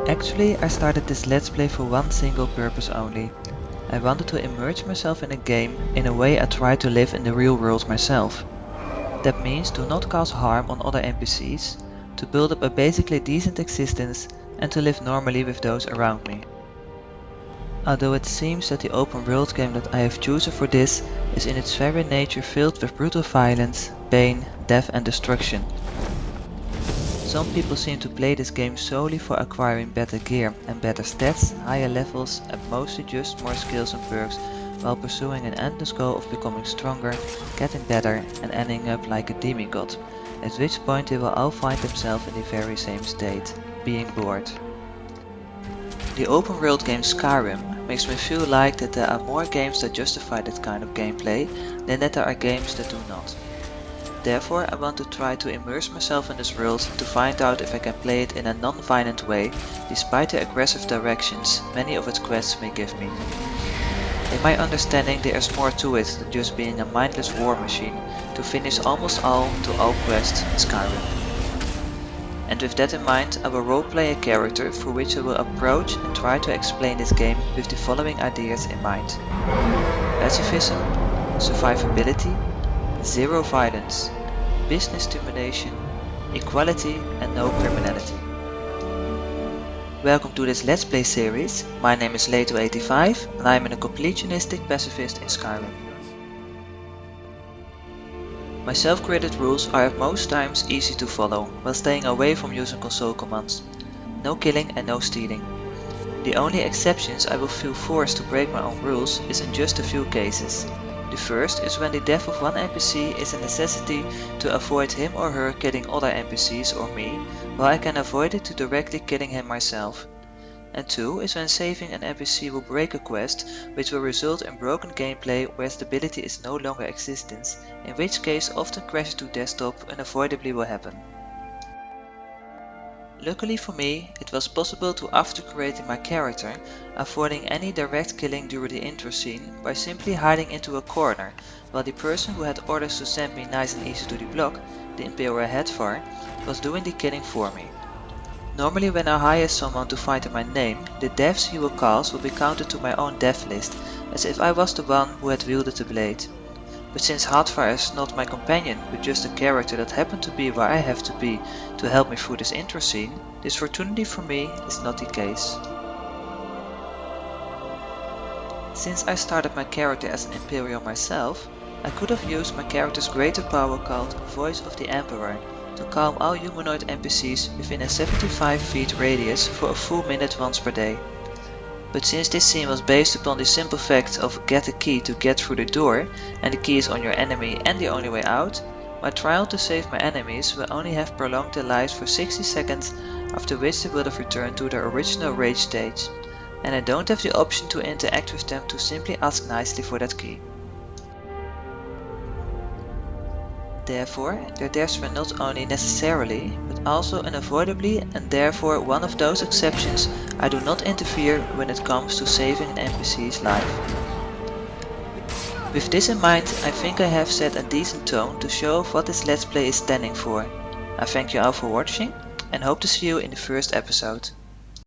Actually, I started this Let's Play for one single purpose only. I wanted to immerse myself in a game in a way I try to live in the real world myself. That means to not cause harm on other NPCs, to build up a basically decent existence and to live normally with those around me. Although it seems that the open world game that I have chosen for this is in its very nature filled with brutal violence, pain, death and destruction. Some people seem to play this game solely for acquiring better gear and better stats, higher levels and mostly just more skills and perks while pursuing an endless goal of becoming stronger, getting better and ending up like a demigod, at which point they will all find themselves in the very same state, being bored. The open world game Skyrim makes me feel like that there are more games that justify that kind of gameplay than that there are games that do not. Therefore, I want to try to immerse myself in this world to find out if I can play it in a non-violent way, despite the aggressive directions many of its quests may give me. In my understanding, there is more to it than just being a mindless war machine to finish almost all quests in Skyrim. And with that in mind, I will roleplay a character for which I will approach and try to explain this game with the following ideas in mind: Pacifism, survivability, zero violence, business domination, equality and no criminality. Welcome to this Let's Play series. My name is Leto85 and I am a completionistic pacifist in Skyrim. My self-created rules are at most times easy to follow, while staying away from using console commands. No killing and no stealing. The only exceptions I will feel forced to break my own rules is in just a few cases. The first is when the death of one NPC is a necessity to avoid him or her killing other NPCs or me, while I can avoid it to directly killing him myself. And 2 is when saving an NPC will break a quest, which will result in broken gameplay where stability is no longer existent, in which case often crashes to desktop unavoidably will happen. Luckily for me, it was possible to, after creating my character, avoiding any direct killing during the intro scene by simply hiding into a corner, while the person who had orders to send me nice and easy to the block, the imperial headfar, was doing the killing for me. Normally when I hire someone to fight in my name, the deaths he will cause will be counted to my own death list, as if I was the one who had wielded the blade. But since Hardfire is not my companion, but just a character that happened to be where I have to be to help me through this intro scene, this fortunately for me is not the case. Since I started my character as an Imperial myself, I could have used my character's greater power called Voice of the Emperor to calm all humanoid NPCs within a 75 feet radius for a full minute once per day. But since this scene was based upon the simple fact of get a key to get through the door and the key is on your enemy and the only way out, my trial to save my enemies will only have prolonged their lives for 60 seconds, after which they will have returned to their original rage stage, and I don't have the option to interact with them to simply ask nicely for that key. Therefore, their deaths were not only necessarily, but also unavoidably, and therefore one of those exceptions I do not interfere when it comes to saving an NPC's life. With this in mind, I think I have set a decent tone to show what this Let's Play is standing for. I thank you all for watching and hope to see you in the first episode.